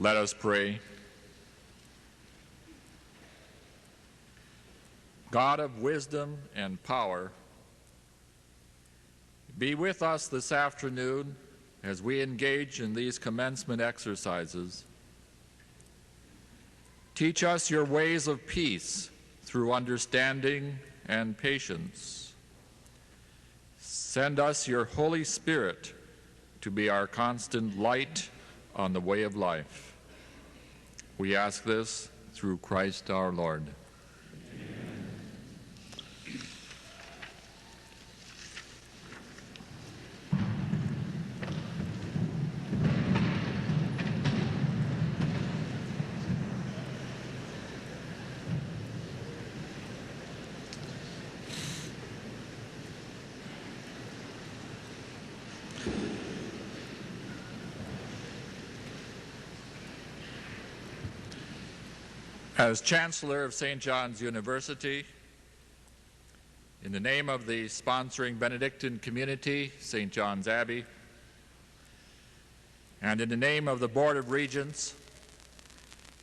Let us pray. God of wisdom and power, be with us this afternoon as we engage in these commencement exercises. Teach us your ways of peace through understanding and patience. Send us your Holy Spirit to be our constant light on the way of life. We ask this through Christ our Lord. As Chancellor of St. John's University, in the name of the sponsoring Benedictine community, St. John's Abbey, and in the name of the Board of Regents,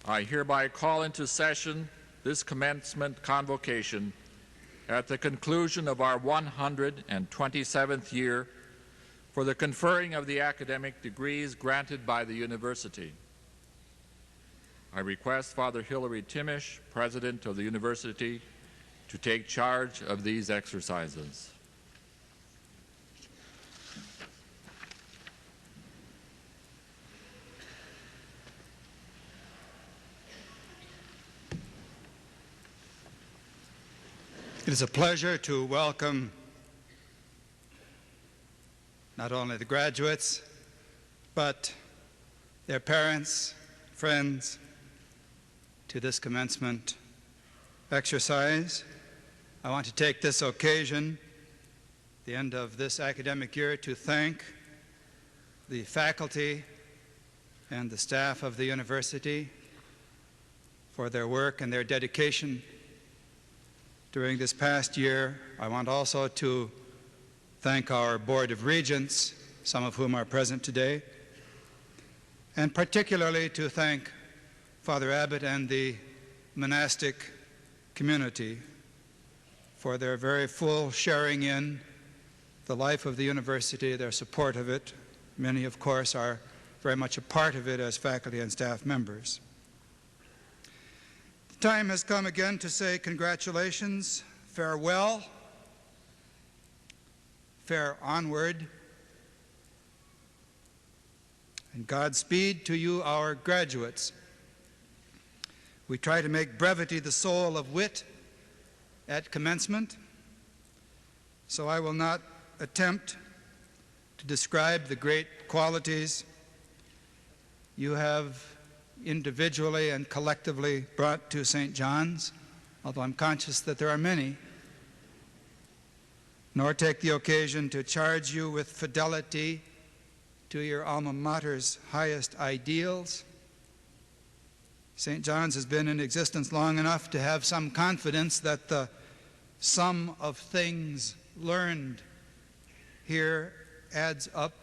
I hereby call into session this commencement convocation at the conclusion of our 127th year for the conferring of the academic degrees granted by the university. I request Father Hilary Timish, President of the University, to take charge of these exercises. It is a pleasure to welcome not only the graduates, but their parents, friends, to this commencement exercise. I want to take this occasion, the end of this academic year, to thank the faculty and the staff of the university for their work and their dedication during this past year. I want also to thank our Board of Regents, some of whom are present today, and particularly to thank Father Abbott and the monastic community for their very full sharing in the life of the university, their support of it. Many, of course, are very much a part of it as faculty and staff members. The time has come again to say congratulations, farewell, fare onward, and Godspeed to you, our graduates. We try to make brevity the soul of wit at commencement, so I will not attempt to describe the great qualities you have individually and collectively brought to St. John's, although I'm conscious that there are many, nor take the occasion to charge you with fidelity to your alma mater's highest ideals. St. John's has been in existence long enough to have some confidence that the sum of things learned here adds up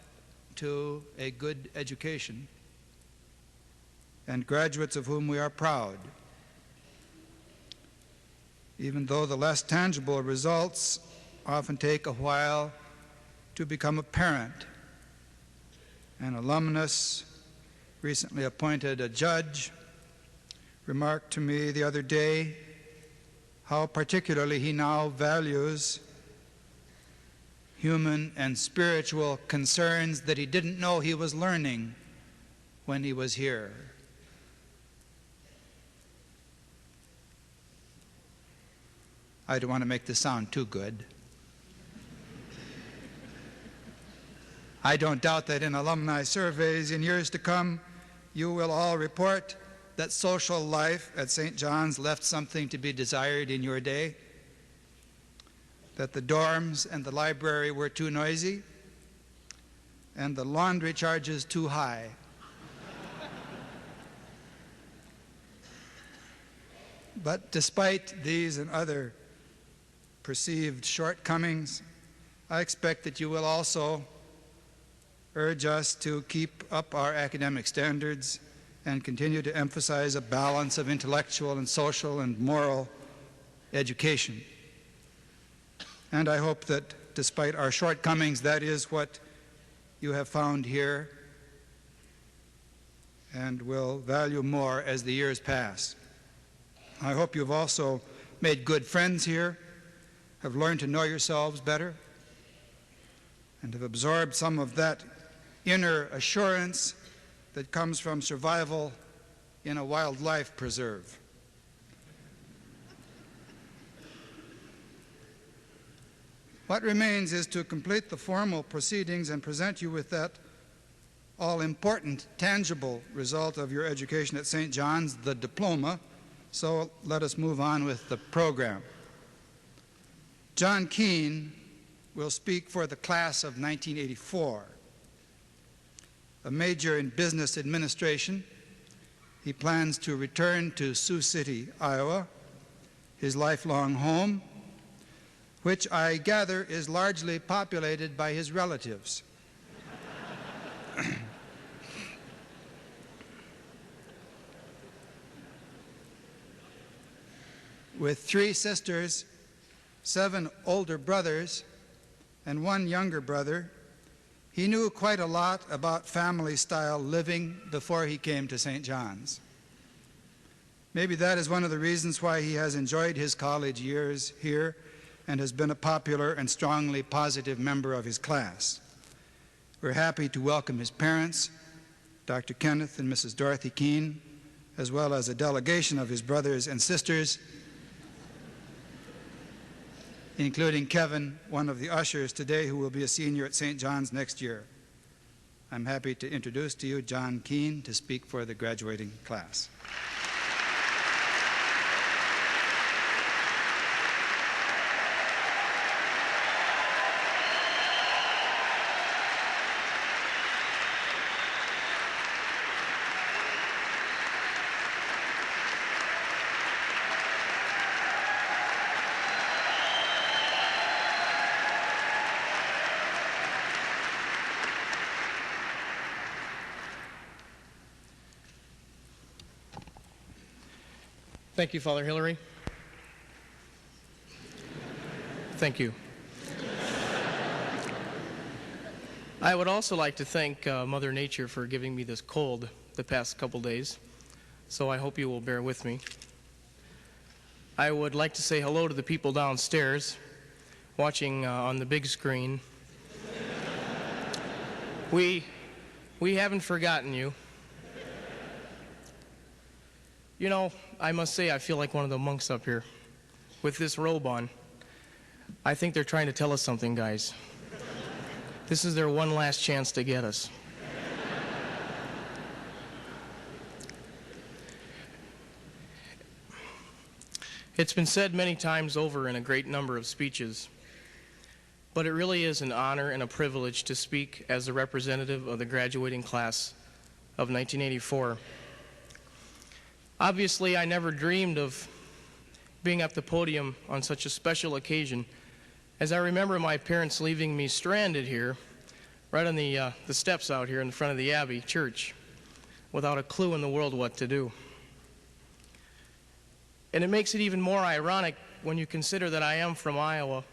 to a good education, and graduates of whom we are proud. Even though the less tangible results often take a while to become apparent. An alumnus, recently appointed a judge, remarked to me the other day how particularly he now values human and spiritual concerns that he didn't know he was learning when he was here. I don't want to make this sound too good. I don't doubt that in alumni surveys in years to come, you will all report that social life at St. John's left something to be desired in your day, that the dorms and the library were too noisy, and the laundry charges too high. But despite these and other perceived shortcomings, I expect that you will also urge us to keep up our academic standards and continue to emphasize a balance of intellectual and social and moral education. And I hope that despite our shortcomings, that is what you have found here and will value more as the years pass. I hope you've also made good friends here, have learned to know yourselves better, and have absorbed some of that inner assurance that comes from survival in a wildlife preserve. What remains is to complete the formal proceedings and present you with that all-important, tangible result of your education at St. John's, the diploma. So let us move on with the program. John Keane will speak for the class of 1984. A major in business administration, he plans to return to Sioux City, Iowa, his lifelong home, which I gather is largely populated by his relatives. With 3 sisters, 7 older brothers, and 1 younger brother, he knew quite a lot about family-style living before he came to St. John's. Maybe that is one of the reasons why he has enjoyed his college years here and has been a popular and strongly positive member of his class. We're happy to welcome his parents, Dr. Kenneth and Mrs. Dorothy Keane, as well as a delegation of his brothers and sisters, including Kevin, one of the ushers today, who will be a senior at St. John's next year. I'm happy to introduce to you John Keane to speak for the graduating class. Thank you, Father Hillary. Thank you. I would also like to thank Mother Nature for giving me this cold the past couple days, so I hope you will bear with me. I would like to say hello to the people downstairs watching on the big screen. We haven't forgotten you. You know, I must say I feel like one of the monks up here with this robe on. I think they're trying to tell us something, guys. This is their one last chance to get us. It's been said many times over in a great number of speeches, but it really is an honor and a privilege to speak as the representative of the graduating class of 1984. Obviously, I never dreamed of being at the podium on such a special occasion, as I remember my parents leaving me stranded here, right on the steps out here in front of the Abbey church, without a clue in the world what to do. And it makes it even more ironic when you consider that I am from Iowa.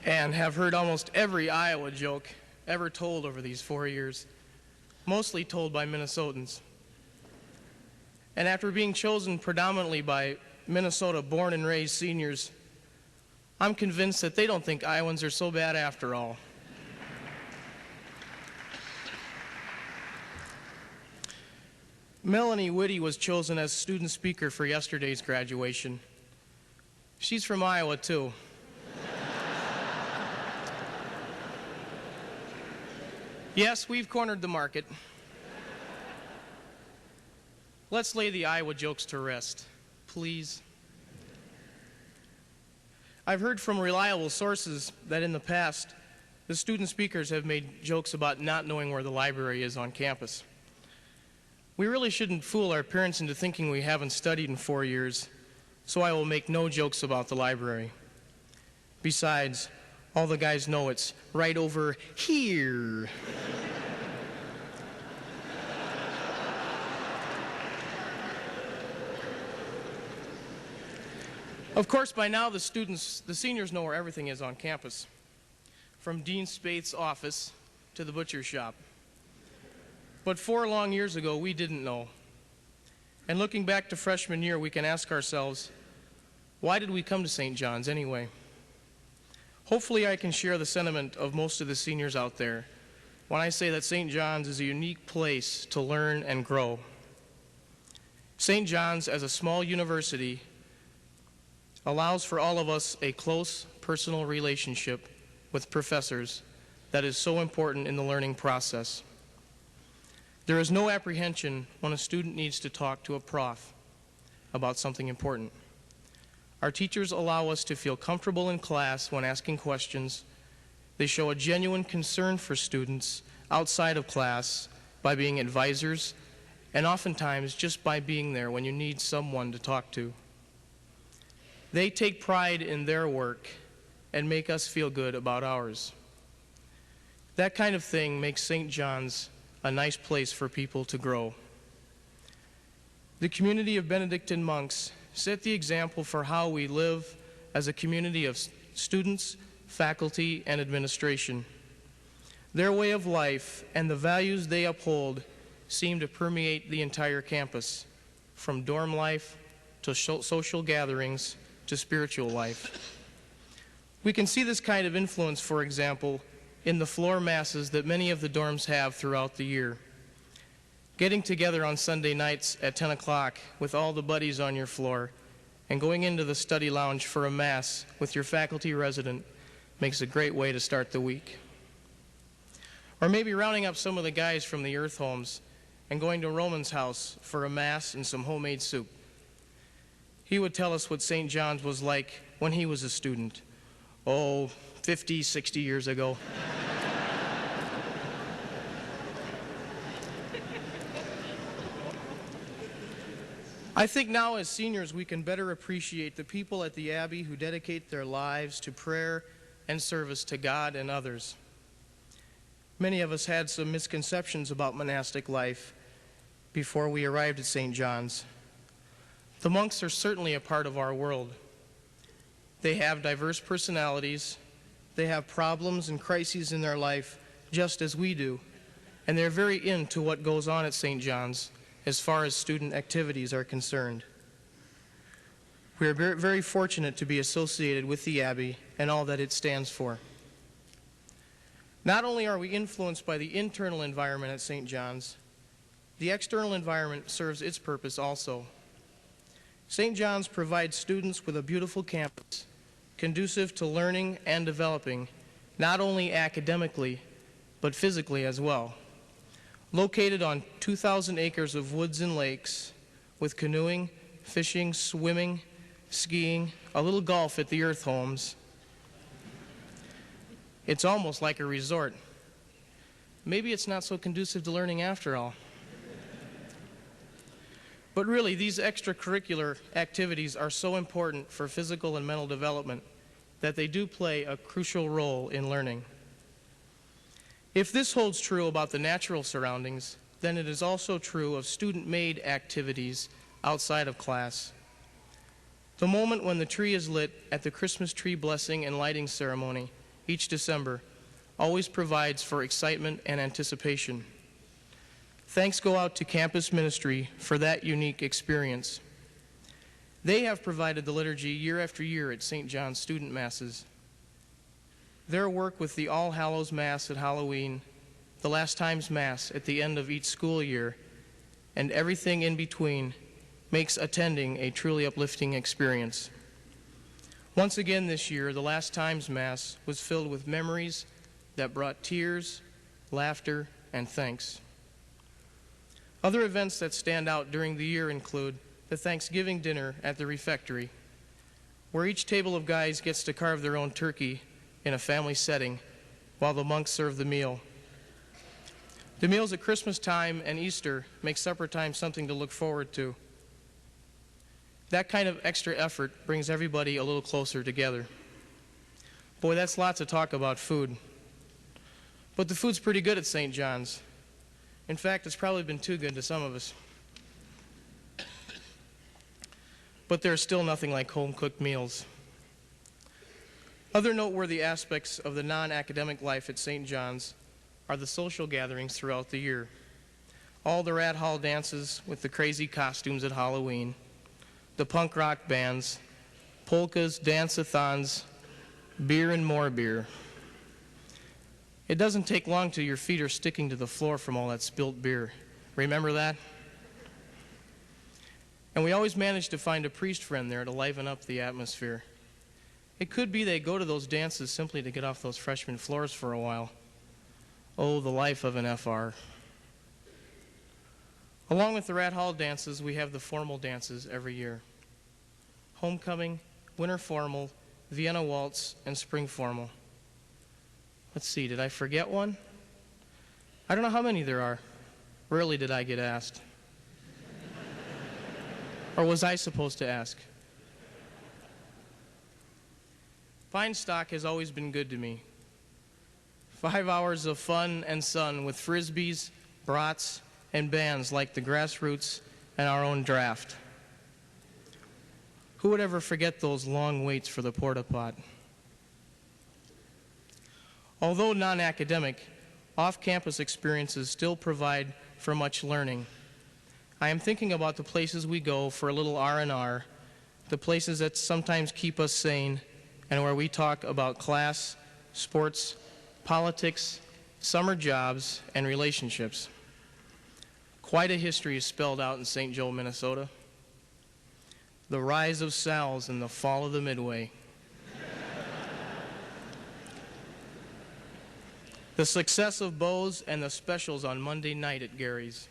And have heard almost every Iowa joke ever told over these 4 years, mostly told by Minnesotans. And after being chosen predominantly by Minnesota born and raised seniors, I'm convinced that they don't think Iowans are so bad after all. Melanie Whitty was chosen as student speaker for yesterday's graduation. She's from Iowa, too. Yes, we've cornered the market. Let's lay the Iowa jokes to rest, please. I've heard from reliable sources that in the past, the student speakers have made jokes about not knowing where the library is on campus. We really shouldn't fool our parents into thinking we haven't studied in 4 years, so I will make no jokes about the library. Besides, All the guys know it's right over here. Of course, by now the seniors know where everything is on campus, from Dean Spaeth's office to the butcher shop. But 4 long years ago, we didn't know. And looking back to freshman year, we can ask ourselves, why did we come to St. John's anyway? Hopefully I can share the sentiment of most of the seniors out there when I say that St. John's is a unique place to learn and grow. St. John's, as a small university, allows for all of us a close personal relationship with professors that is so important in the learning process. There is no apprehension when a student needs to talk to a prof about something important. Our teachers allow us to feel comfortable in class when asking questions. They show a genuine concern for students outside of class by being advisors, and oftentimes just by being there when you need someone to talk to. They take pride in their work and make us feel good about ours. That kind of thing makes St. John's a nice place for people to grow. The community of Benedictine monks set the example for how we live as a community of students, faculty, and administration. Their way of life and the values they uphold seem to permeate the entire campus, from dorm life to social gatherings to spiritual life. We can see this kind of influence, for example, in the floor masses that many of the dorms have throughout the year. Getting together on Sunday nights at 10 o'clock with all the buddies on your floor and going into the study lounge for a mass with your faculty resident makes a great way to start the week. Or maybe rounding up some of the guys from the Earth Homes and going to Roman's house for a mass and some homemade soup. He would tell us what St. John's was like when he was a student. 50, 60 years ago. I think now as seniors we can better appreciate the people at the Abbey who dedicate their lives to prayer and service to God and others. Many of us had some misconceptions about monastic life before we arrived at St. John's. The monks are certainly a part of our world. They have diverse personalities, they have problems and crises in their life just as we do, and they're very into what goes on at St. John's as far as student activities are concerned. We are very fortunate to be associated with the Abbey and all that it stands for. Not only are we influenced by the internal environment at St. John's, the external environment serves its purpose also. St. John's provides students with a beautiful campus, conducive to learning and developing, not only academically, but physically as well. Located on 2,000 acres of woods and lakes, with canoeing, fishing, swimming, skiing, a little golf at the Earth Homes, it's almost like a resort. Maybe it's not so conducive to learning after all. But really, these extracurricular activities are so important for physical and mental development that they do play a crucial role in learning. If this holds true about the natural surroundings, then it is also true of student-made activities outside of class. The moment when the tree is lit at the Christmas tree blessing and lighting ceremony each December always provides for excitement and anticipation. Thanks go out to campus ministry for that unique experience. They have provided the liturgy year after year at St. John's student masses. Their work with the All Hallows Mass at Halloween, the Last Times Mass at the end of each school year, and everything in between makes attending a truly uplifting experience. Once again this year, the Last Times Mass was filled with memories that brought tears, laughter, and thanks. Other events that stand out during the year include the Thanksgiving dinner at the refectory, where each table of guys gets to carve their own turkey in a family setting while the monks serve the meal. The meals at Christmas time and Easter make supper time something to look forward to. That kind of extra effort brings everybody a little closer together. Boy, that's lots of talk about food. But the food's pretty good at St. John's. In fact, it's probably been too good to some of us. But there's still nothing like home-cooked meals. Other noteworthy aspects of the non-academic life at St. John's are the social gatherings throughout the year. All the rat hall dances with the crazy costumes at Halloween, the punk rock bands, polkas, dance-a-thons, beer and more beer. It doesn't take long till your feet are sticking to the floor from all that spilt beer. Remember that? And we always manage to find a priest friend there to liven up the atmosphere. It could be they go to those dances simply to get off those freshman floors for a while. Oh, the life of an FR. Along with the rat hall dances, we have the formal dances every year. Homecoming, winter formal, Vienna waltz, and spring formal. Let's see, did I forget one? I don't know how many there are. Rarely did I get asked. Or was I supposed to ask? Feinstock has always been good to me. 5 hours of fun and sun with frisbees, brats, and bands like the Grassroots and our own draft. Who would ever forget those long waits for the porta-pot? Although non-academic, off-campus experiences still provide for much learning. I am thinking about the places we go for a little R&R, the places that sometimes keep us sane, and where we talk about class, sports, politics, summer jobs, and relationships. Quite a history is spelled out in St. Joe, Minnesota. The rise of Sal's and the fall of the Midway. The success of Bo's and the specials on Monday night at Gary's.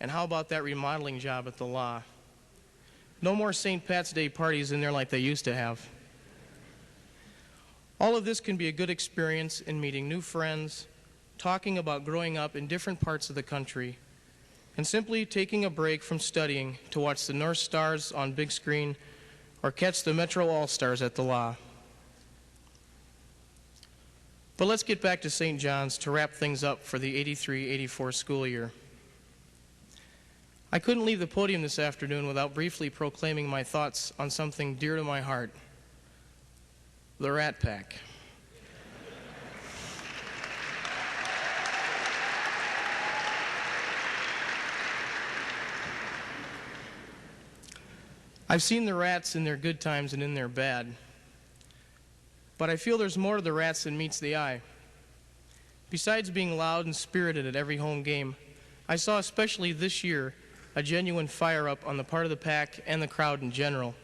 And how about that remodeling job at the law? No more St. Pat's Day parties in there like they used to have. All of this can be a good experience in meeting new friends, talking about growing up in different parts of the country, and simply taking a break from studying to watch the North Stars on big screen or catch the Metro All-Stars at the law. But let's get back to St. John's to wrap things up for the 83-84 school year. I couldn't leave the podium this afternoon without briefly proclaiming my thoughts on something dear to my heart, the Rat Pack. I've seen the rats in their good times and in their bad, but I feel there's more to the rats than meets the eye. Besides being loud and spirited at every home game, I saw especially this year a genuine fire-up on the part of the pack and the crowd in general.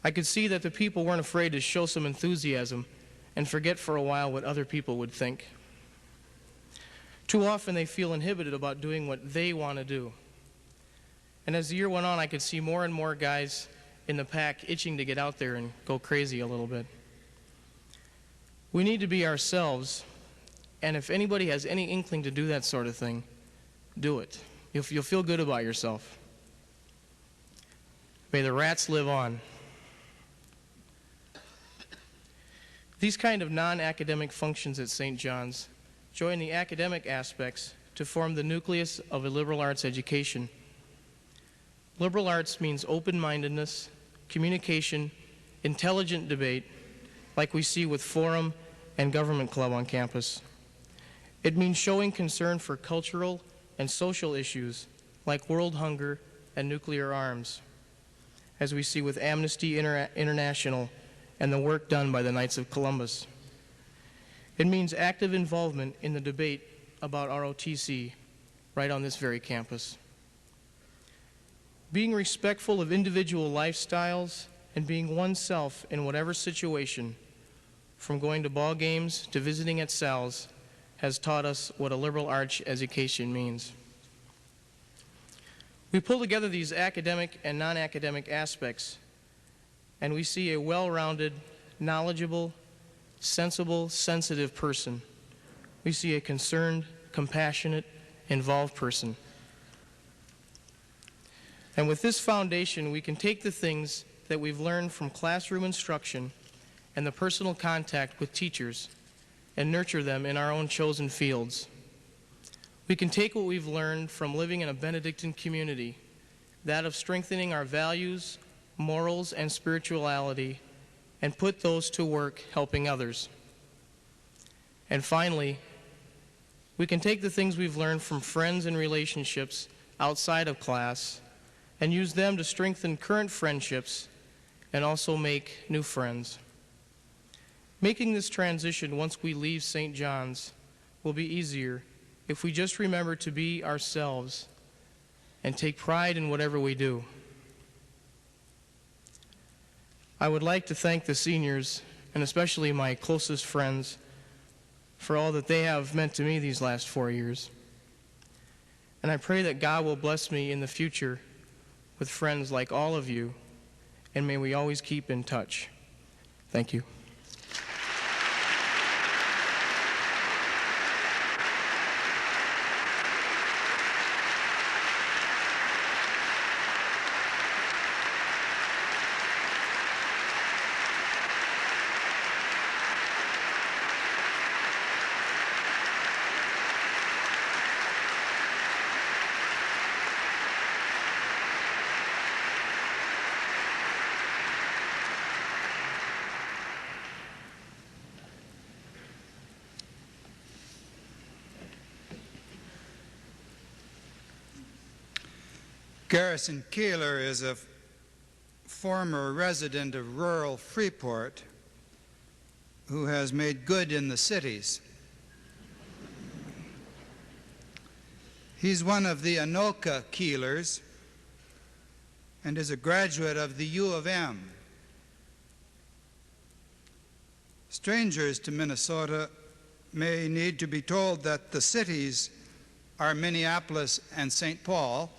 I could see that the people weren't afraid to show some enthusiasm and forget for a while what other people would think. Too often they feel inhibited about doing what they want to do. And as the year went on, I could see more and more guys in the pack itching to get out there and go crazy a little bit. We need to be ourselves, and if anybody has any inkling to do that sort of thing, do it. You'll feel good about yourself. May the rats live on. These kind of non-academic functions at St. John's join the academic aspects to form the nucleus of a liberal arts education. Liberal arts means open-mindedness, communication, intelligent debate, like we see with Forum and Government Club on campus. It means showing concern for cultural and social issues like world hunger and nuclear arms, as we see with Amnesty International and the work done by the Knights of Columbus. It means active involvement in the debate about ROTC right on this very campus. Being respectful of individual lifestyles and being oneself in whatever situation, from going to ball games to visiting at Sal's, has taught us what a liberal arts education means. We pull together these academic and non-academic aspects, and we see a well-rounded, knowledgeable, sensible, sensitive person. We see a concerned, compassionate, involved person. And with this foundation, we can take the things that we've learned from classroom instruction and the personal contact with teachers and nurture them in our own chosen fields. We can take what we've learned from living in a Benedictine community, that of strengthening our values, morals, and spirituality, and put those to work helping others. And finally, we can take the things we've learned from friends and relationships outside of class and use them to strengthen current friendships and also make new friends. Making this transition once we leave St. John's will be easier if we just remember to be ourselves and take pride in whatever we do. I would like to thank the seniors, and especially my closest friends, for all that they have meant to me these last 4 years. And I pray that God will bless me in the future with friends like all of you, and may we always keep in touch. Thank you. Garrison Keillor is a former resident of rural Freeport who has made good in the cities. He's one of the Anoka Keillors and is a graduate of the U of M. Strangers to Minnesota may need to be told that the cities are Minneapolis and St. Paul,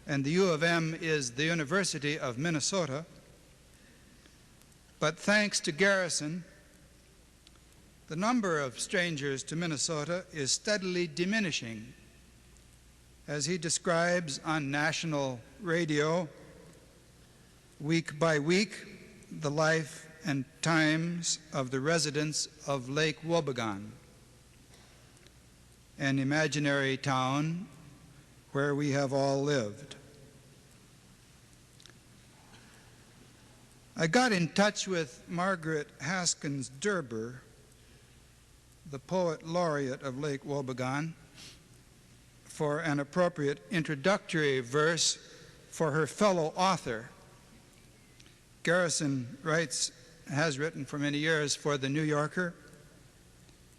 and the U of M is the University of Minnesota. But thanks to Garrison, the number of strangers to Minnesota is steadily diminishing, as he describes on national radio week by week the life and times of the residents of Lake Wobegon, an imaginary town where we have all lived. I got in touch with Margaret Haskins Derber, the poet laureate of Lake Wobegon, for an appropriate introductory verse for her fellow author. Garrison has written for many years for the New Yorker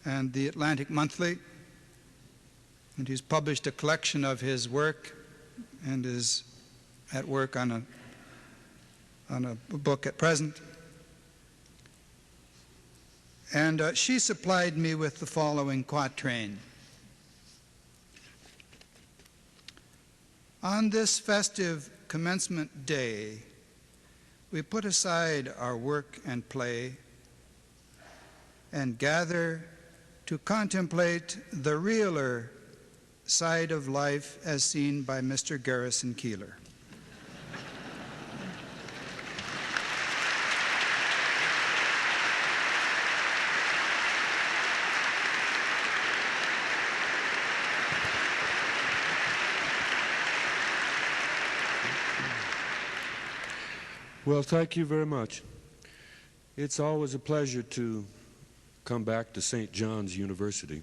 and the Atlantic Monthly, and he's published a collection of his work and is at work on a book at present. And she supplied me with the following quatrain. On this festive commencement day, we put aside our work and play and gather to contemplate the realer side of life as seen by Mr. Garrison Keillor. Well, thank you very much. It's always a pleasure to come back to St. John's University,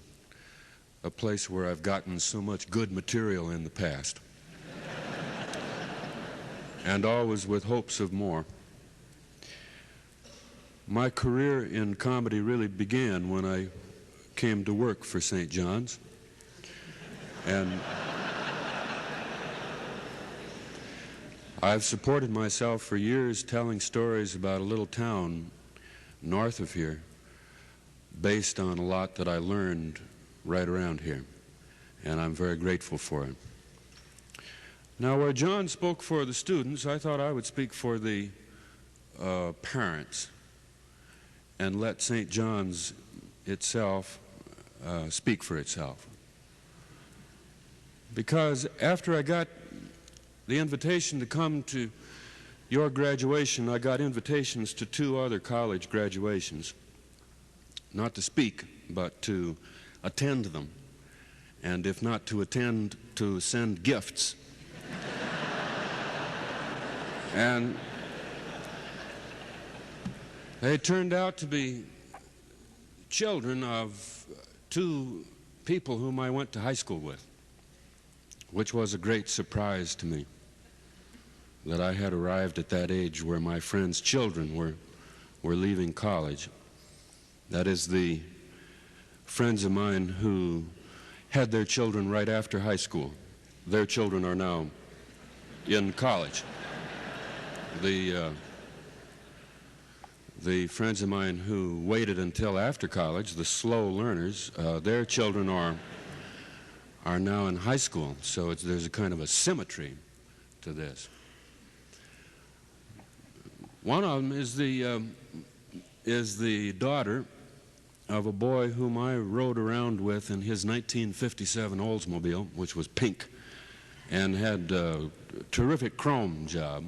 a place where I've gotten so much good material in the past, and always with hopes of more. My career in comedy really began when I came to work for St. John's, and I've supported myself for years telling stories about a little town north of here based on a lot that I learned right around here, and I'm very grateful for it. Now, where John spoke for the students, I thought I would speak for the parents and let St. John's itself speak for itself. Because after I got the invitation to come to your graduation, I got invitations to 2 other college graduations, not to speak, but to attend them, and if not to attend, to send gifts. And they turned out to be children of 2 people whom I went to high school with, which was a great surprise to me, that I had arrived at that age where my friends' children were leaving college. That is, the friends of mine who had their children right after high school. Their children are now in college. The friends of mine who waited until after college, the slow learners, their children are now in high school. So there's a kind of a symmetry to this. One of them is the daughter of a boy whom I rode around with in his 1957 Oldsmobile, which was pink, and had a terrific chrome job,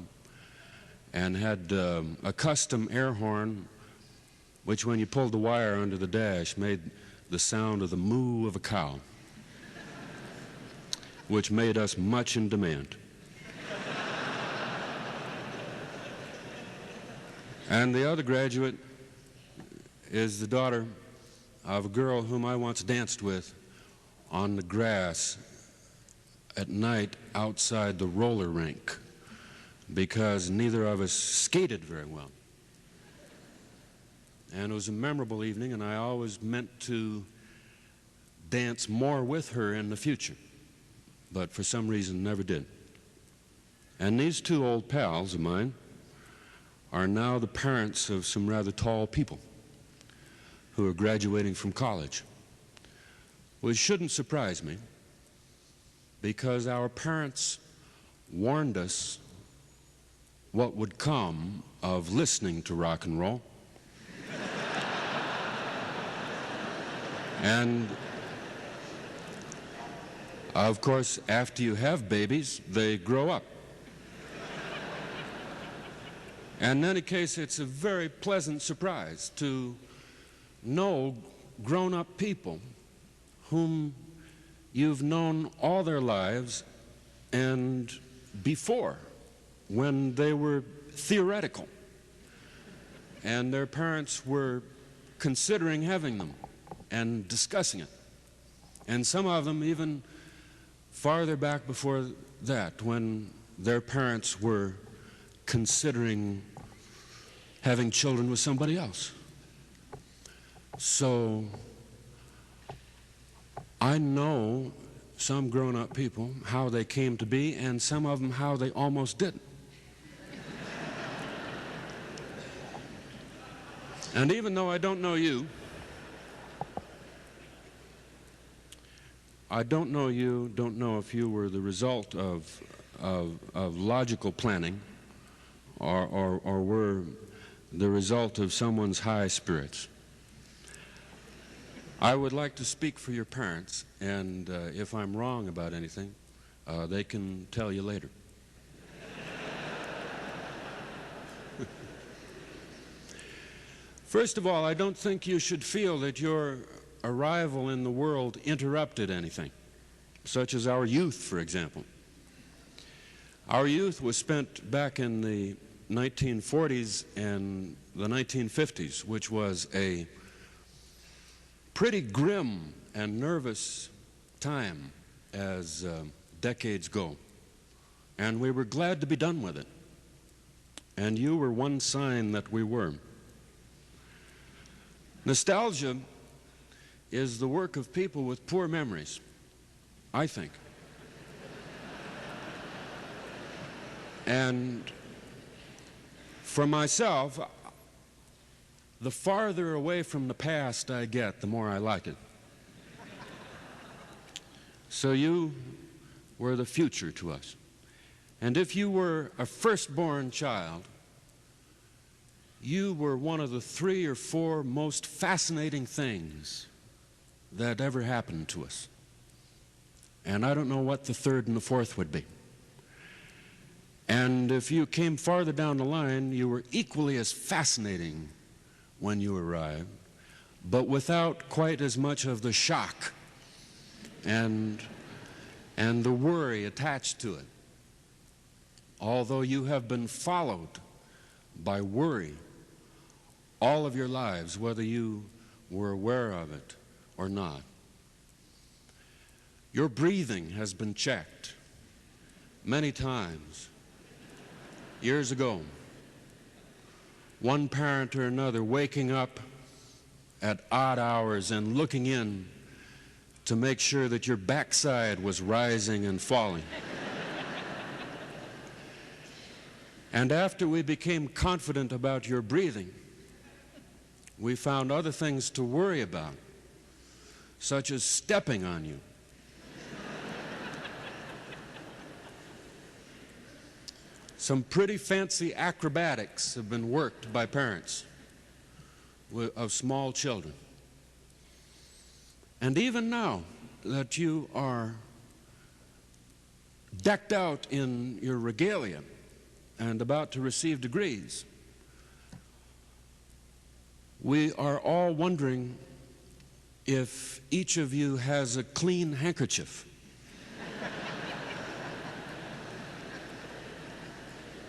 and had a custom air horn, which when you pulled the wire under the dash made the sound of the moo of a cow, which made us much in demand. And the other graduate is the daughter of a girl whom I once danced with on the grass at night outside the roller rink, because neither of us skated very well. And it was a memorable evening, and I always meant to dance more with her in the future, but for some reason never did. And these 2 old pals of mine are now the parents of some rather tall people who are graduating from college, which shouldn't surprise me, because our parents warned us what would come of listening to rock and roll. And of course, after you have babies, they grow up. And in any case, it's a very pleasant surprise to know grown-up people whom you've known all their lives and before, when they were theoretical and their parents were considering having them and discussing it. And some of them even farther back before that, when their parents were considering having children with somebody else. So I know some grown-up people, how they came to be, and some of them how they almost didn't. And even though I don't know you, don't know if you were the result of logical planning or were the result of someone's high spirits. I would like to speak for your parents, and if I'm wrong about anything, they can tell you later. First of all, I don't think you should feel that your arrival in the world interrupted anything, such as our youth, for example. Our youth was spent back in the 1940s and the 1950s, which was a pretty grim and nervous time as decades go. And we were glad to be done with it. And you were one sign that we were. Nostalgia is the work of people with poor memories, I think. And for myself, the farther away from the past I get, the more I like it. So you were the future to us. And if you were a firstborn child, you were one of the 3 or 4 most fascinating things that ever happened to us. And I don't know what the 3rd and the 4th would be. And if you came farther down the line, you were equally as fascinating when you arrived, but without quite as much of the shock and the worry attached to it. Although you have been followed by worry all of your lives, whether you were aware of it or not. Your breathing has been checked many times. Years ago, one parent or another waking up at odd hours and looking in to make sure that your backside was rising and falling. And after we became confident about your breathing, we found other things to worry about, such as stepping on you. Some pretty fancy acrobatics have been worked by parents of small children. And even now that you are decked out in your regalia and about to receive degrees, we are all wondering if each of you has a clean handkerchief.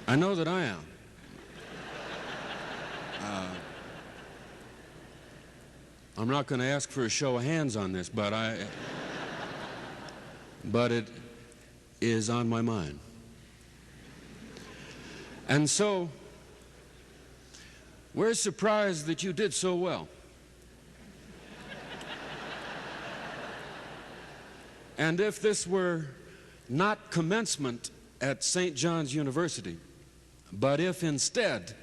I know that I am. I'm not going to ask for a show of hands on this, but it is on my mind. And so, we're surprised that you did so well. And if this were not commencement at St. John's University, but if instead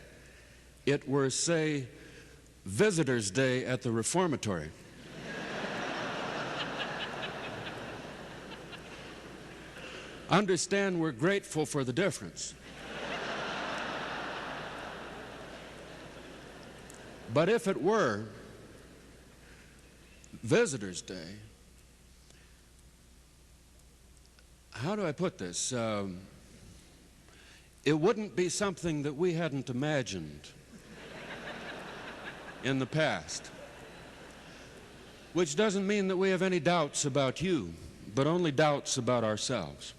it were, say, Visitor's Day at the Reformatory, understand we're grateful for the difference. But if it were Visitor's Day, how do I put this? It wouldn't be something that we hadn't imagined in the past, which doesn't mean that we have any doubts about you, but only doubts about ourselves.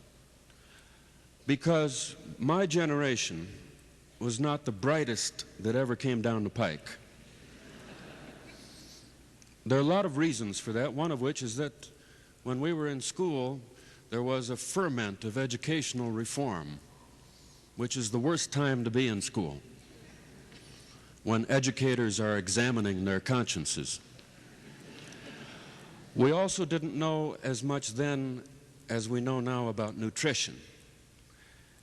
Because my generation was not the brightest that ever came down the pike. There are a lot of reasons for that, one of which is that when we were in school, there was a ferment of educational reform, which is the worst time to be in school, when educators are examining their consciences. We also didn't know as much then as we know now about nutrition.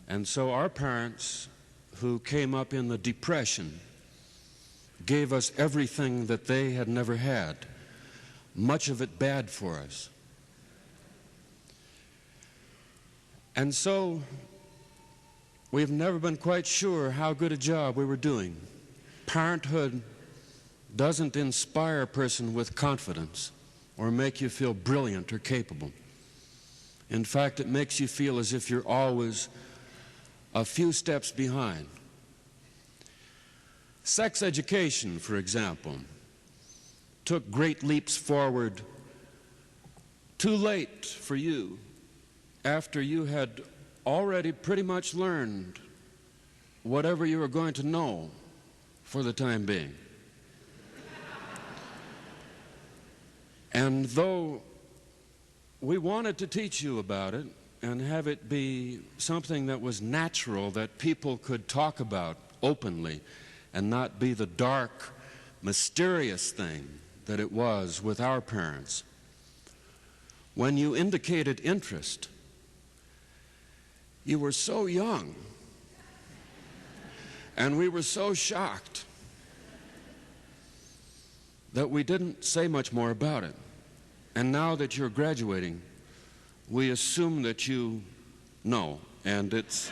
And so our parents, who came up in the Depression, gave us everything that they had never had, much of it bad for us. And so we've never been quite sure how good a job we were doing. Parenthood doesn't inspire a person with confidence or make you feel brilliant or capable. In fact, it makes you feel as if you're always a few steps behind. Sex education, for example, took great leaps forward too late for you, after you had already pretty much learned whatever you were going to know for the time being. And though we wanted to teach you about it and have it be something that was natural, that people could talk about openly and not be the dark, mysterious thing that it was with our parents, when you indicated interest, you were so young, and we were so shocked that we didn't say much more about it. And now that you're graduating, we assume that you know, and it's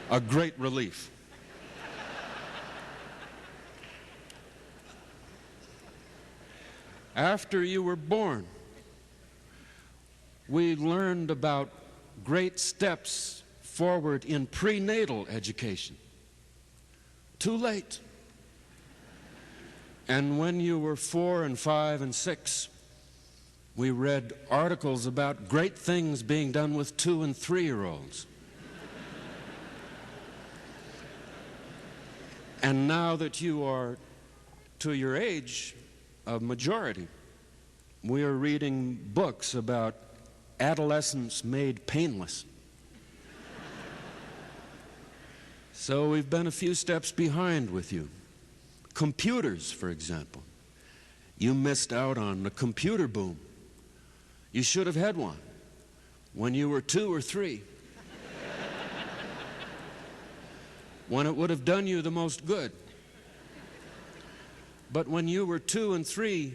a great relief. After you were born, we learned about great steps forward in prenatal education. Too late. And when you were 4 and 5 and 6, we read articles about great things being done with 2 and 3-year-olds. And now that you are to your age of majority, we are reading books about adolescence made painless. So we've been a few steps behind with you. Computers, for example. You missed out on the computer boom. You should have had one when you were 2 or 3, when it would have done you the most good. But when you were 2 and 3,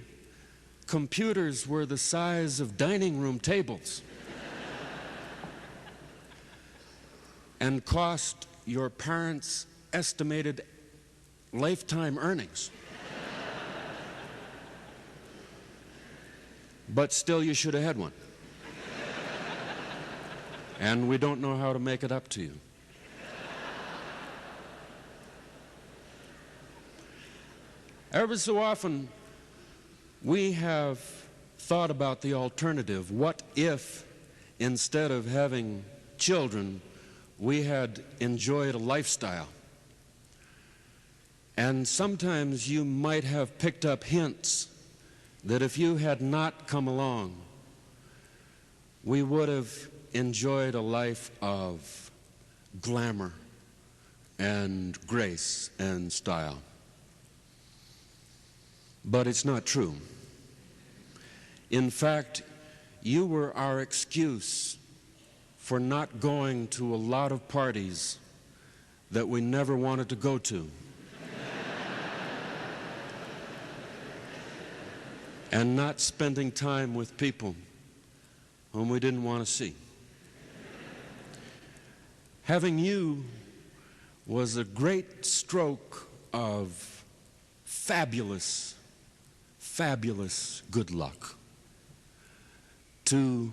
computers were the size of dining room tables and cost your parents' estimated lifetime earnings. But still, you should have had one. And we don't know how to make it up to you. Ever so often, we have thought about the alternative. What if, instead of having children, we had enjoyed a lifestyle? And sometimes you might have picked up hints that if you had not come along, we would have enjoyed a life of glamour and grace and style. But it's not true. In fact, you were our excuse for not going to a lot of parties that we never wanted to go to. And not spending time with people whom we didn't want to see. Having you was a great stroke of fabulous, fabulous good luck. To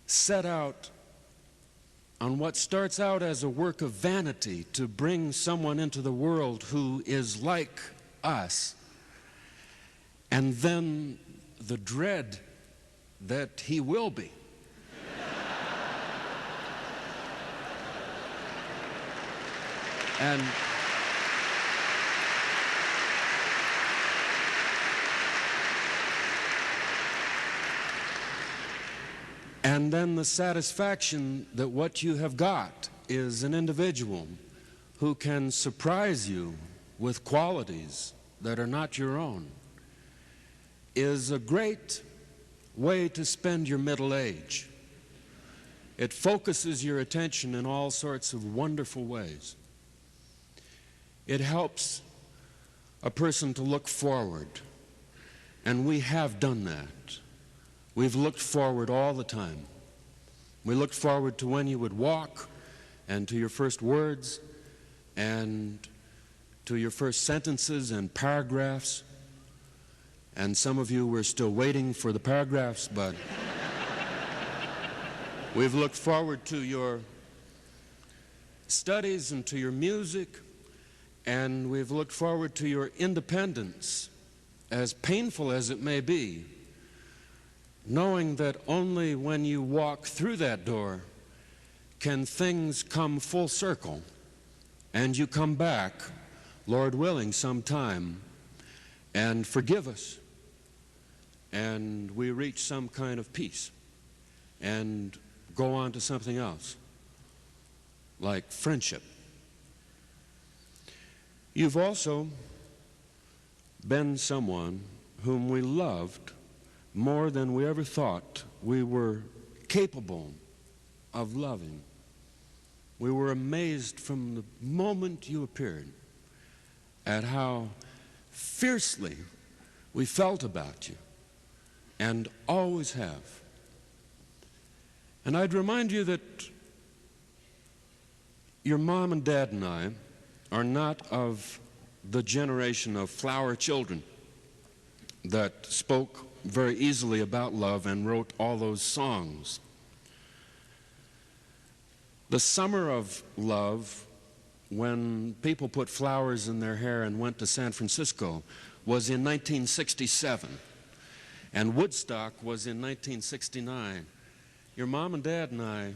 set out on what starts out as a work of vanity, to bring someone into the world who is like us, and then the dread that he will be. And then the satisfaction that what you have got is an individual who can surprise you with qualities that are not your own is a great way to spend your middle age. It focuses your attention in all sorts of wonderful ways. It helps a person to look forward, and we have done that. We've looked forward all the time. We looked forward to when you would walk, and to your first words, and to your first sentences and paragraphs. And some of you were still waiting for the paragraphs, but we've looked forward to your studies and to your music, and we've looked forward to your independence, as painful as it may be, knowing that only when you walk through that door can things come full circle, and you come back, Lord willing, sometime, and forgive us, and we reach some kind of peace and go on to something else, like friendship. You've also been someone whom we loved more than we ever thought we were capable of loving. We were amazed from the moment you appeared at how fiercely we felt about you, and always have. And I'd remind you that your mom and dad and I are not of the generation of flower children that spoke very easily about love and wrote all those songs. The summer of love, when people put flowers in their hair and went to San Francisco, was in 1967, and Woodstock was in 1969. Your mom and dad and I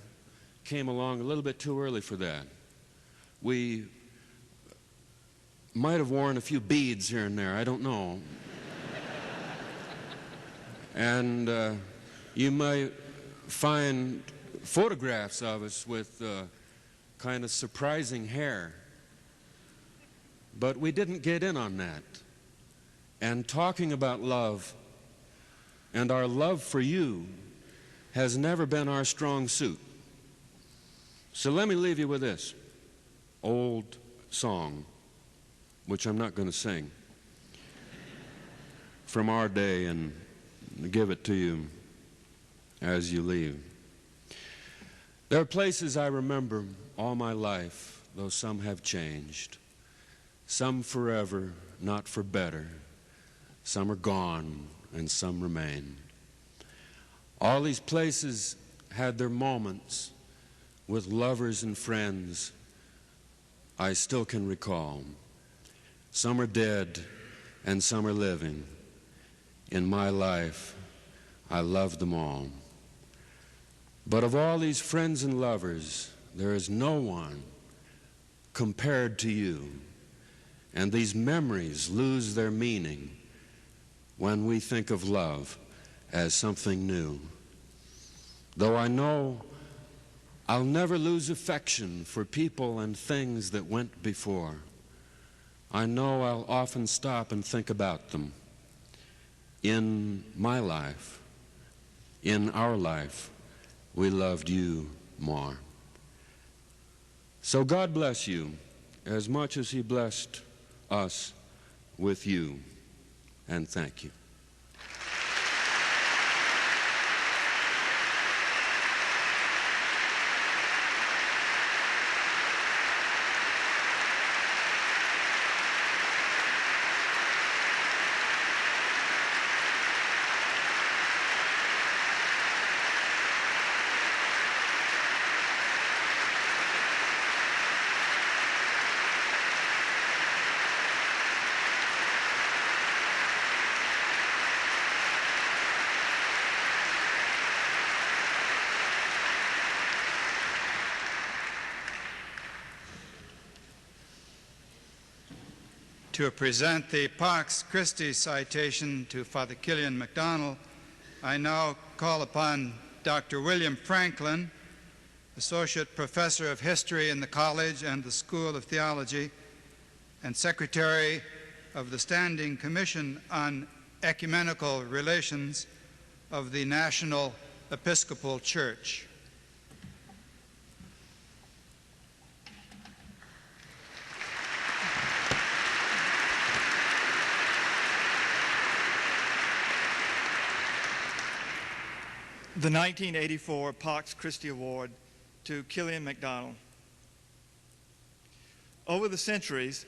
came along a little bit too early for that. We might have worn a few beads here and there, I don't know. And you might find photographs of us with kind of surprising hair. But we didn't get in on that. And talking about love and our love for you has never been our strong suit. So let me leave you with this old song, which I'm not going to sing, from our day, and give it to you as you leave. There are places I remember all my life, though some have changed. Some forever, not for better. Some are gone, and some remain. All these places had their moments with lovers and friends I still can recall. Some are dead, and some are living. In my life, I love them all. But of all these friends and lovers, there is no one compared to you. And these memories lose their meaning when we think of love as something new. Though I know I'll never lose affection for people and things that went before, I know I'll often stop and think about them. In my life, in our life, we loved you more. So God bless you as much as He blessed us with you, and thank you. To present the Pax Christi citation to Father Killian MacDonald, I now call upon Dr. William Franklin, Associate Professor of History in the College and the School of Theology, and Secretary of the Standing Commission on Ecumenical Relations of the National Episcopal Church. The 1984 Pax Christi Award to Killian MacDonald. Over the centuries,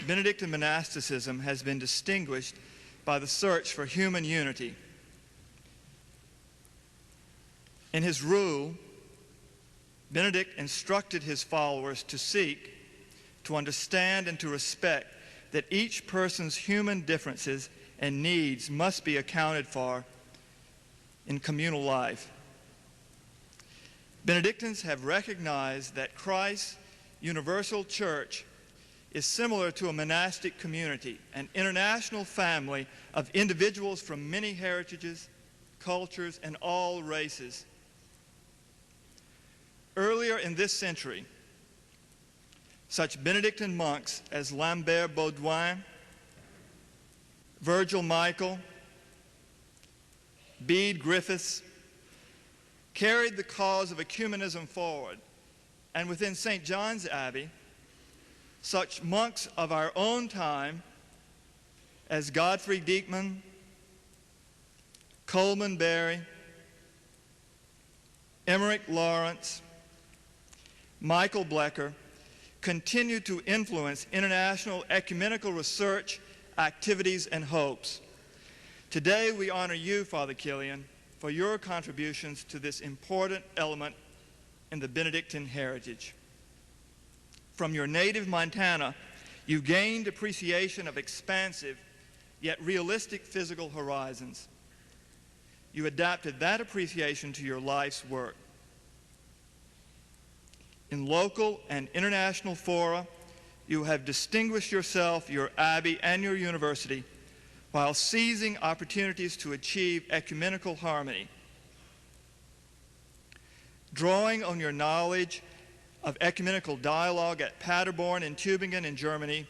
Benedictine monasticism has been distinguished by the search for human unity. In his rule, Benedict instructed his followers to seek, to understand, and to respect that each person's human differences and needs must be accounted for in communal life. Benedictines have recognized that Christ's universal church is similar to a monastic community, an international family of individuals from many heritages, cultures, and all races. Earlier in this century, such Benedictine monks as Lambert Baudouin, Virgil Michael, Bede Griffiths carried the cause of ecumenism forward, and within St. John's Abbey, such monks of our own time as Godfrey Diekman, Coleman Barry, Emmerich Lawrence, Michael Blecker continue to influence international ecumenical research, activities, and hopes. Today we honor you, Father Keillor, for your contributions to this important element in the Benedictine heritage. From your native Montana, you gained appreciation of expansive yet realistic physical horizons. You adapted that appreciation to your life's work. In local and international fora, you have distinguished yourself, your Abbey, and your university while seizing opportunities to achieve ecumenical harmony. Drawing on your knowledge of ecumenical dialogue at Paderborn and Tübingen in Germany,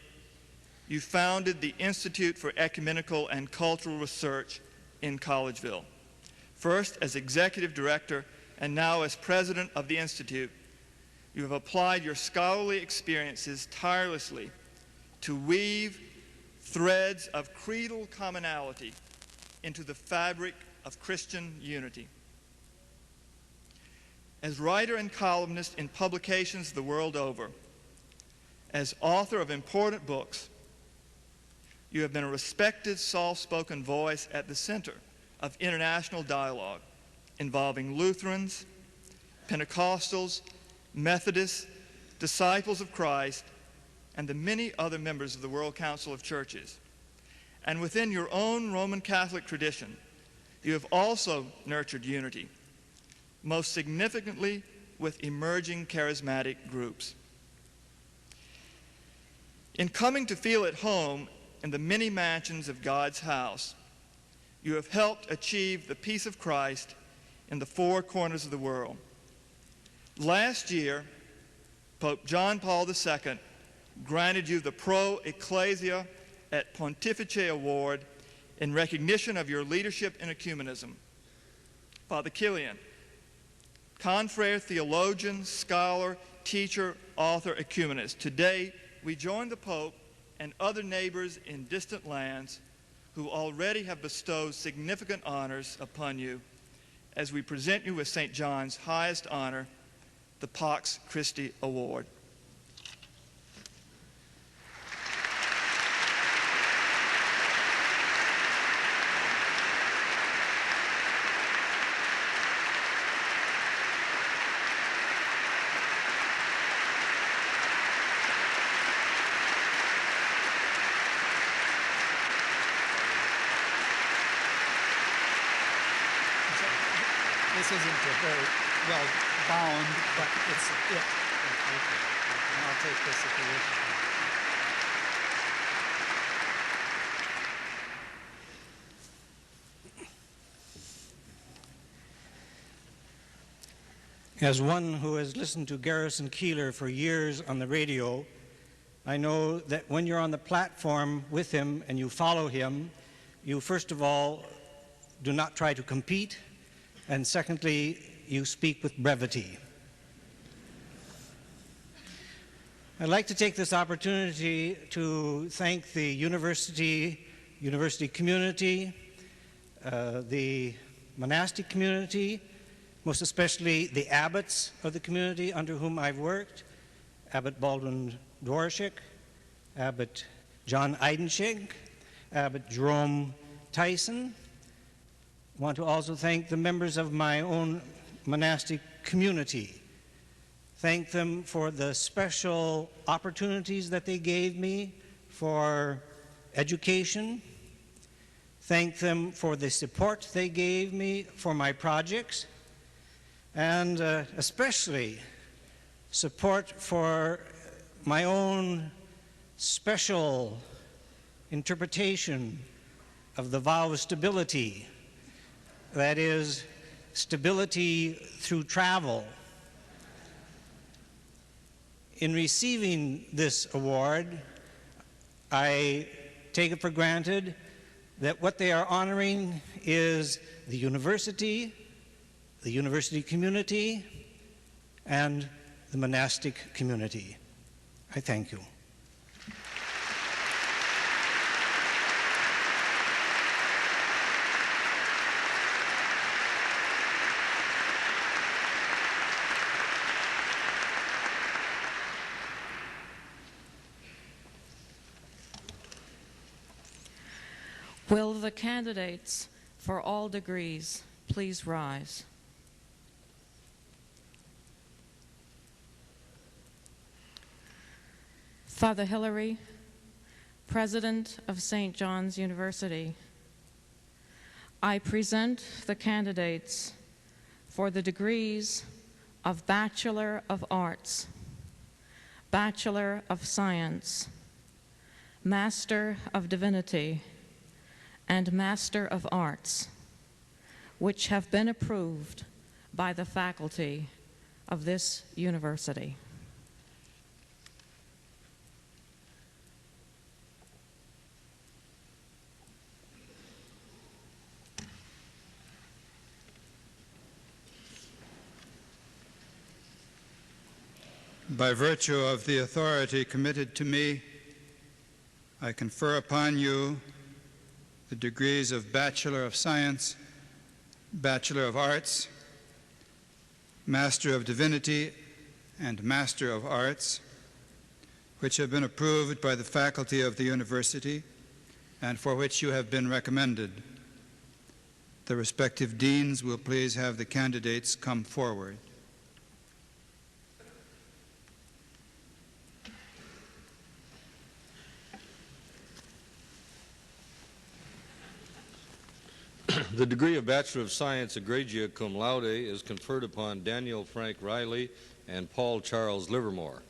you founded the Institute for Ecumenical and Cultural Research in Collegeville. First as executive director and now as president of the Institute, you have applied your scholarly experiences tirelessly to weave threads of creedal commonality into the fabric of Christian unity. As writer and columnist in publications the world over, as author of important books, you have been a respected, soft-spoken voice at the center of international dialogue involving Lutherans, Pentecostals, Methodists, disciples of Christ, and the many other members of the World Council of Churches. And within your own Roman Catholic tradition, you have also nurtured unity, most significantly with emerging charismatic groups. In coming to feel at home in the many mansions of God's house, you have helped achieve the peace of Christ in the four corners of the world. Last year, Pope John Paul II granted you the Pro Ecclesia et Pontifice Award in recognition of your leadership in ecumenism. Father Keillor, confrere theologian, scholar, teacher, author, ecumenist, today we join the Pope and other neighbors in distant lands who already have bestowed significant honors upon you as we present you with St. John's highest honor, the Pax Christi Award. This isn't very well bound, but it's it. And I'll take this if you wish. As one who has listened to Garrison Keillor for years on the radio, I know that when you're on the platform with him and you follow him, you first of all do not try to compete, and secondly, you speak with brevity. I'd like to take this opportunity to thank the university community, the monastic community, most especially the abbots of the community under whom I've worked, Abbot Baldwin Dworshik, Abbot John Eidenschig, Abbot Jerome Tyson. I want to also thank the members of my own monastic community. Thank them for the special opportunities that they gave me for education. Thank them for the support they gave me for my projects. And especially support for my own special interpretation of the vow of stability. That is, stability through travel. In receiving this award, I take it for granted that what they are honoring is the university community, and the monastic community. I thank you. Will the candidates for all degrees please rise? Father Hillary, President of St. John's University, I present the candidates for the degrees of Bachelor of Arts, Bachelor of Science, Master of Divinity, and Master of Arts, which have been approved by the faculty of this university. By virtue of the authority committed to me, I confer upon you the degrees of Bachelor of Science, Bachelor of Arts, Master of Divinity, and Master of Arts, which have been approved by the faculty of the university and for which you have been recommended. The respective deans will please have the candidates come forward. The degree of Bachelor of Science egregia cum laude is conferred upon Daniel Frank Riley and Paul Charles Livermore.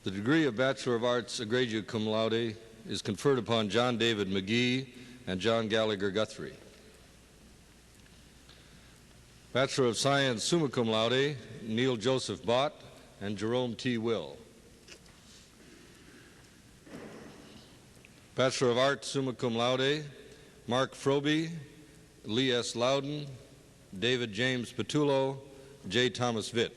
The degree of Bachelor of Arts egregia cum laude is conferred upon John David McGee and John Gallagher Guthrie. Bachelor of Science summa cum laude, Neil Joseph Bott and Jerome T. Will. Bachelor of Arts summa cum laude, Mark Froby, Lee S. Loudon, David James Patullo, J. Thomas Vitt.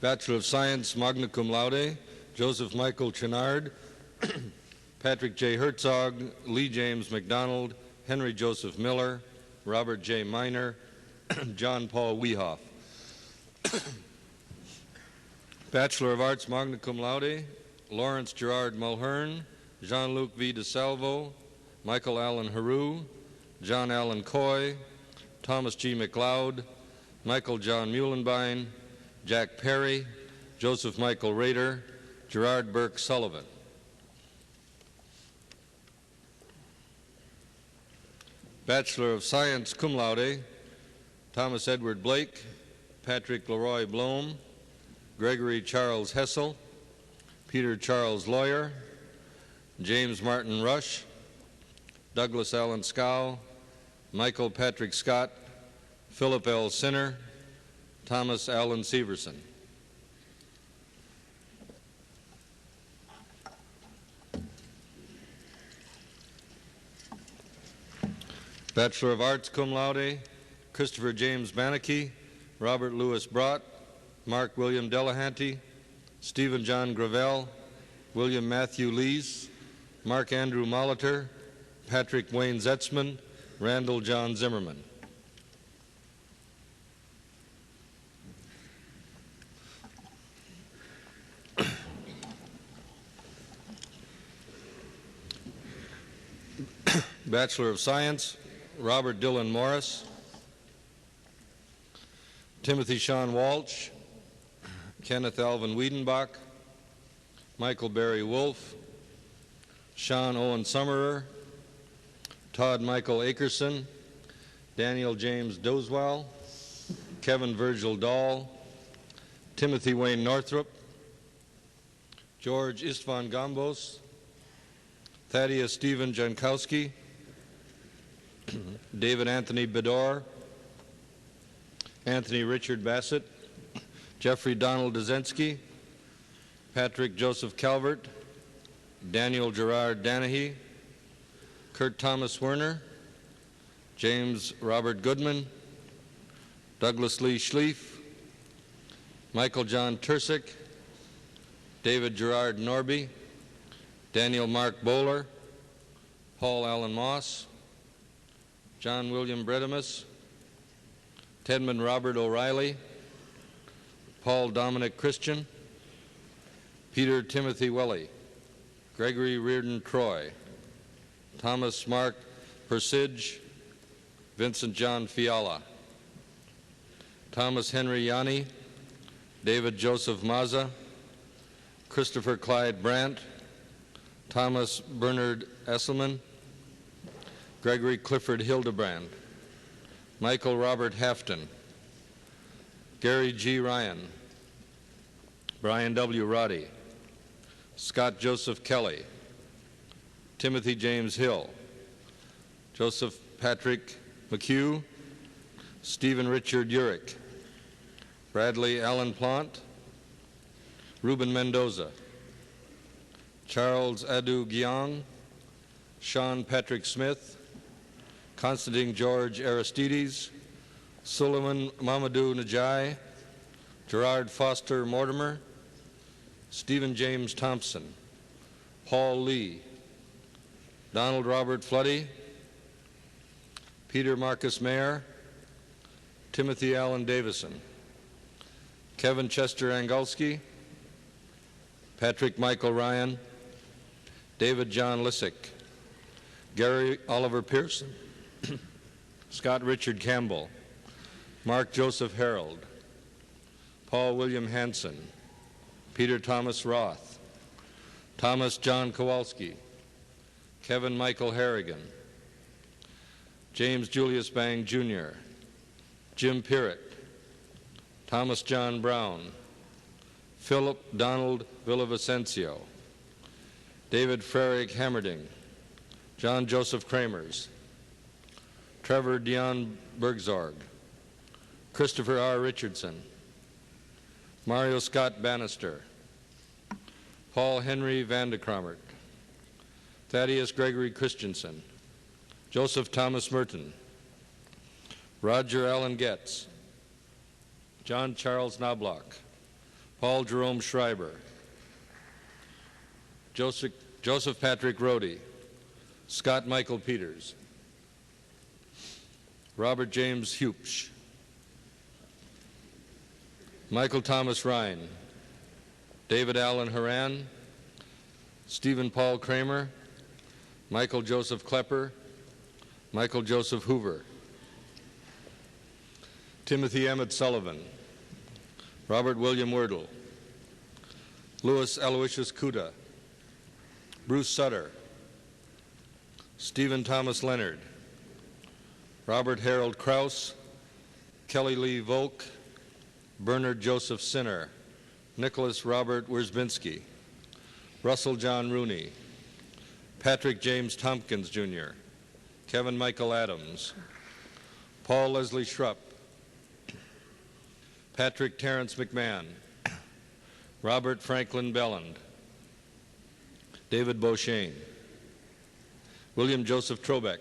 Bachelor of Science magna cum laude, Joseph Michael Chenard, Patrick J. Herzog, Lee James McDonald, Henry Joseph Miller, Robert J. Miner, John Paul Wehoff. Bachelor of Arts magna cum laude, Lawrence Gerard Mulhern, Jean-Luc V. DeSalvo, Michael Allen Haru, John Allen Coy, Thomas G. McLeod, Michael John Muhlenbein, Jack Perry, Joseph Michael Rader, Gerard Burke Sullivan. Bachelor of Science cum laude, Thomas Edward Blake, Patrick Leroy Blome, Gregory Charles Hessel, Peter Charles Lawyer, James Martin Rush, Douglas Allen Scow, Michael Patrick Scott, Philip L. Sinner, Thomas Allen Severson. Bachelor of Arts cum laude, Christopher James Banachie, Robert Louis Brott, Mark William Delahanty, Stephen John Gravel, William Matthew Lees, Mark Andrew Molitor, Patrick Wayne Zetzman, Randall John Zimmerman. Bachelor of Science, Robert Dillon Morris, Timothy Sean Walsh, Kenneth Alvin Wiedenbach, Michael Barry Wolf, Sean Owen Summerer, Todd Michael Akerson, Daniel James Doswell, Kevin Virgil Dahl, Timothy Wayne Northrup, George Istvan Gambos, Thaddeus Stephen Jankowski, David Anthony Bedore, Anthony Richard Bassett, Jeffrey Donald Dezensky, Patrick Joseph Calvert, Daniel Gerard Danahy, Kurt Thomas Werner, James Robert Goodman, Douglas Lee Schlief, Michael John Tursick, David Gerard Norby, Daniel Mark Bowler, Paul Allen Moss, John William Bredemus, Tedmund Robert O'Reilly, Paul Dominic Christian, Peter Timothy Welly, Gregory Reardon Troy, Thomas Mark Persige, Vincent John Fiala, Thomas Henry Yanni, David Joseph Maza, Christopher Clyde Brandt, Thomas Bernard Esselman, Gregory Clifford Hildebrand, Michael Robert Hafton, Gary G. Ryan, Brian W. Roddy, Scott Joseph Kelly, Timothy James Hill, Joseph Patrick McHugh, Stephen Richard Urick, Bradley Allen Plant, Ruben Mendoza, Charles Adu Giang, Sean Patrick Smith, Constantine George Aristides, Suleiman Mamadou Najai, Gerard Foster Mortimer, Stephen James Thompson, Paul Lee, Donald Robert Floody, Peter Marcus Mayer, Timothy Allen Davison, Kevin Chester Angulski, Patrick Michael Ryan, David John Lissick, Gary Oliver Pearson, Scott Richard Campbell, Mark Joseph Harold, Paul William Hanson, Peter Thomas Roth, Thomas John Kowalski, Kevin Michael Harrigan, James Julius Bang Jr., Jim Pirrett, Thomas John Brown, Philip Donald Villavicencio, David Frerick Hammerding, John Joseph Kramers, Trevor Dion Bergzorg, Christopher R. Richardson, Mario Scott Bannister, Paul Henry Vandekramert, Thaddeus Gregory Christensen, Joseph Thomas Merton, Roger Allen Getz, John Charles Knobloch, Paul Jerome Schreiber, Joseph Patrick Rohde, Scott Michael Peters, Robert James Hupsch, Michael Thomas Ryan, David Allen Haran, Stephen Paul Kramer, Michael Joseph Klepper, Michael Joseph Hoover, Timothy Emmett Sullivan, Robert William Wordle, Louis Aloysius Kuda, Bruce Sutter, Stephen Thomas Leonard, Robert Harold Krause, Kelly Lee Volk, Bernard Joseph Sinner, Nicholas Robert Wierzbinski, Russell John Rooney, Patrick James Tompkins Jr., Kevin Michael Adams, Paul Leslie Schrupp, Patrick Terrence McMahon, Robert Franklin Belland, David Beauchesne, William Joseph Trobeck,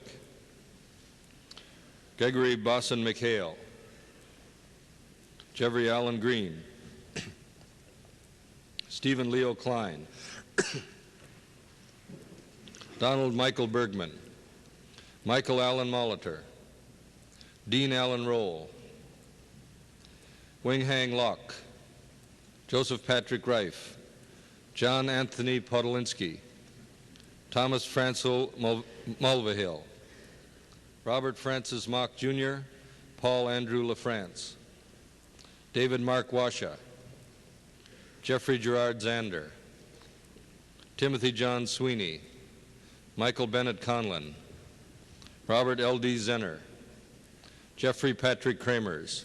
Gregory Bosson McHale, Jeffrey Allen Green, Stephen Leo Klein, Donald Michael Bergman, Michael Allen Molitor, Dean Allen Roll, Wing Hang Locke, Joseph Patrick Reif, John Anthony Podolinsky, Thomas Francel Mulvihill, Robert Francis Mock Jr., Paul Andrew LaFrance, David Mark Washa, Jeffrey Gerard Zander, Timothy John Sweeney, Michael Bennett Conlon, Robert L.D. Zenner, Jeffrey Patrick Kramers,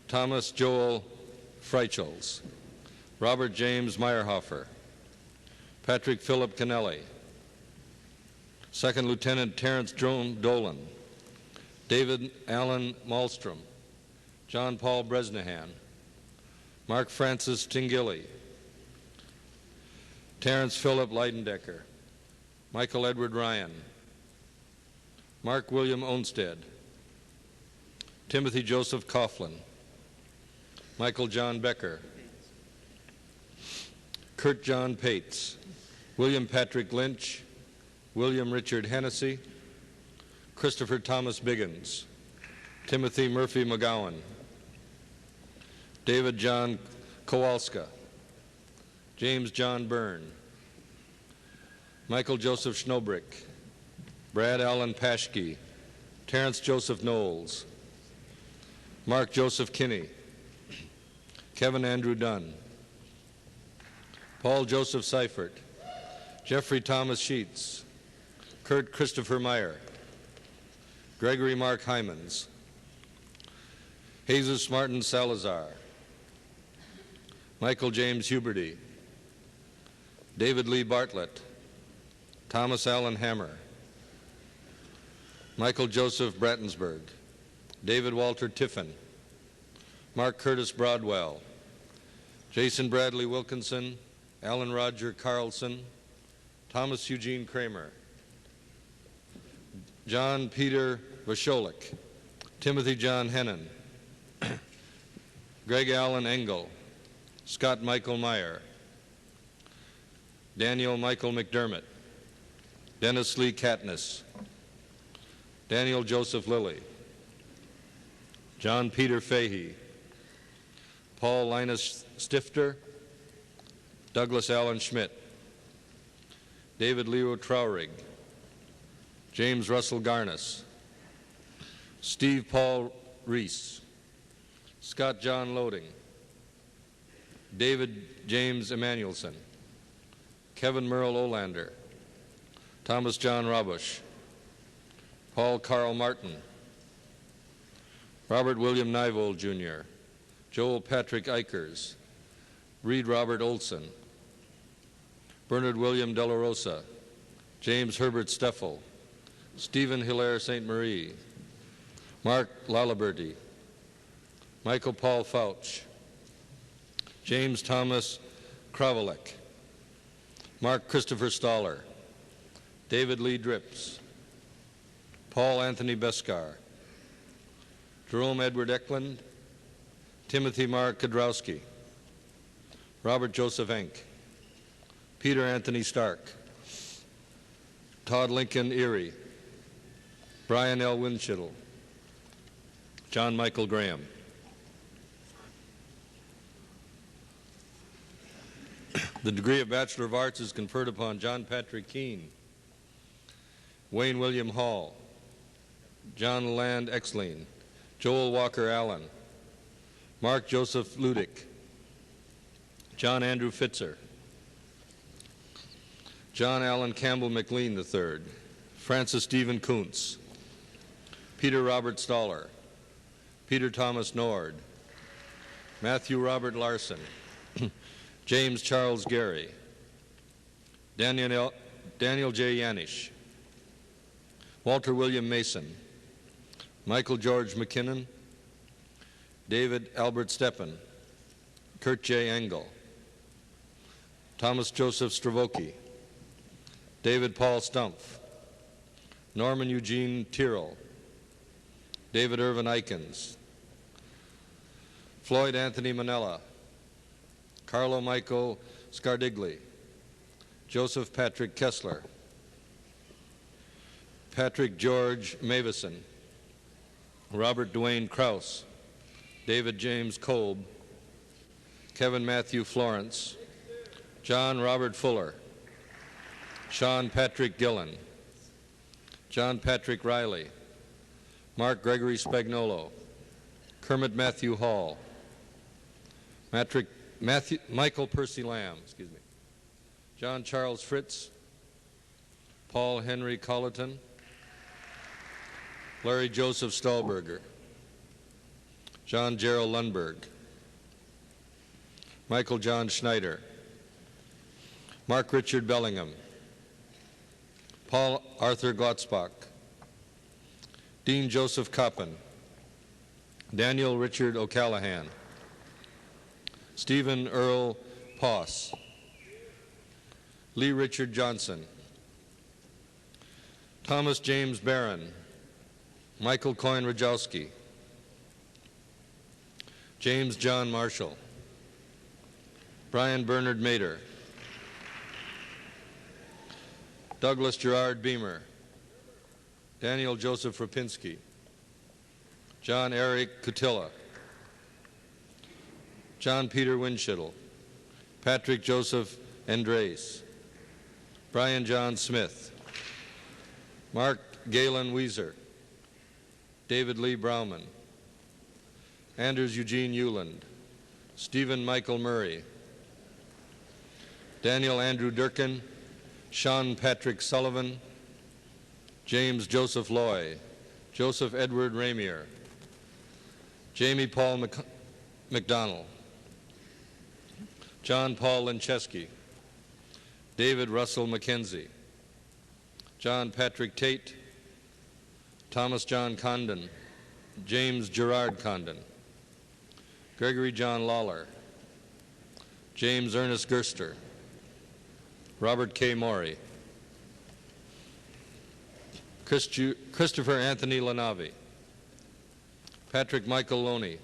Thomas Joel Freichels, Robert James Meyerhofer, Patrick Philip Kennelly, Second Lieutenant Terrence Dolan, David Allen Malmstrom, John Paul Bresnahan, Mark Francis Tingilly, Terrence Philip Leidendecker, Michael Edward Ryan, Mark William Olmsted, Timothy Joseph Coughlin, Michael John Becker, Kurt John Pates, William Patrick Lynch, William Richard Hennessy, Christopher Thomas Biggins, Timothy Murphy McGowan, David John Kowalska, James John Byrne, Michael Joseph Schnobrick, Brad Allen Paschke, Terrence Joseph Knowles, Mark Joseph Kinney, Kevin Andrew Dunn, Paul Joseph Seifert, Jeffrey Thomas Sheets, Kurt Christopher Meyer, Gregory Mark Hymans, Jesus Martin Salazar, Michael James Huberty, David Lee Bartlett, Thomas Allen Hammer, Michael Joseph Brattensburg, David Walter Tiffin, Mark Curtis Broadwell, Jason Bradley Wilkinson, Alan Roger Carlson, Thomas Eugene Kramer, John Peter Vasholik, Timothy John Hennon, Greg Allen Engel, Scott Michael Meyer, Daniel Michael McDermott, Dennis Lee Katniss, Daniel Joseph Lilly, John Peter Fahey, Paul Linus Stifter, Douglas Allen Schmidt, David Leo Traurig, James Russell Garnis, Steve Paul Reese, Scott John Loading, David James Emanuelson, Kevin Merle Olander, Thomas John Robush, Paul Carl Martin, Robert William Nivold Jr., Joel Patrick Eichers, Reed Robert Olson, Bernard William De La Rosa, James Herbert Steffel, Stephen Hilaire St. Marie, Mark Laliberty, Michael Paul Fauch, James Thomas Kravalek, Mark Christopher Stoller, David Lee Drips, Paul Anthony Beskar, Jerome Edward Eklund, Timothy Mark Kodrowski, Robert Joseph Enck, Peter Anthony Stark, Todd Lincoln Erie, Brian L. Winchittle, John Michael Graham. The degree of Bachelor of Arts is conferred upon John Patrick Keane, Wayne William Hall, John Land Exline, Joel Walker Allen, Mark Joseph Ludick, John Andrew Fitzer, John Allen Campbell McLean III, Francis Stephen Kuntz, Peter Robert Stoller, Peter Thomas Nord, Matthew Robert Larson, James Charles Gary, Daniel J. Yanish, Walter William Mason, Michael George McKinnon, David Albert Steppen, Kurt J. Engel, Thomas Joseph Stravoki, David Paul Stumpf, Norman Eugene Tyrrell, David Irvin Eikens, Floyd Anthony Manella, Carlo Michael Scardigli, Joseph Patrick Kessler, Patrick George Mavison, Robert Dwayne Krause, David James Kolb, Kevin Matthew Florence, John Robert Fuller, Sean Patrick Gillen, John Patrick Riley, Mark Gregory Spagnolo, Kermit Matthew Hall, Michael Percy Lamb, John Charles Fritz, Paul Henry Colleton, Larry Joseph Stahlberger, John Gerald Lundberg, Michael John Schneider, Mark Richard Bellingham, Paul Arthur Glotzbach, Dean Joseph Coppin, Daniel Richard O'Callahan, Stephen Earl Poss, Lee Richard Johnson, Thomas James Barron, Michael Coyne Rajowski, James John Marshall, Brian Bernard Mader, Douglas Gerard Beamer, Daniel Joseph Rapinski, John Eric Cutilla, John Peter Winchittle, Patrick Joseph Andres, Brian John Smith, Mark Galen Weiser, David Lee Brauman, Anders Eugene Euland, Stephen Michael Murray, Daniel Andrew Durkin, Sean Patrick Sullivan, James Joseph Loy, Joseph Edward Ramier, Jamie Paul McDonnell, John Paul Lincheski, David Russell McKenzie, John Patrick Tate, Thomas John Condon, James Gerard Condon, Gregory John Lawler, James Ernest Gerster, Robert K. Morey, Christopher Anthony Lanavi, Patrick Michael Loney,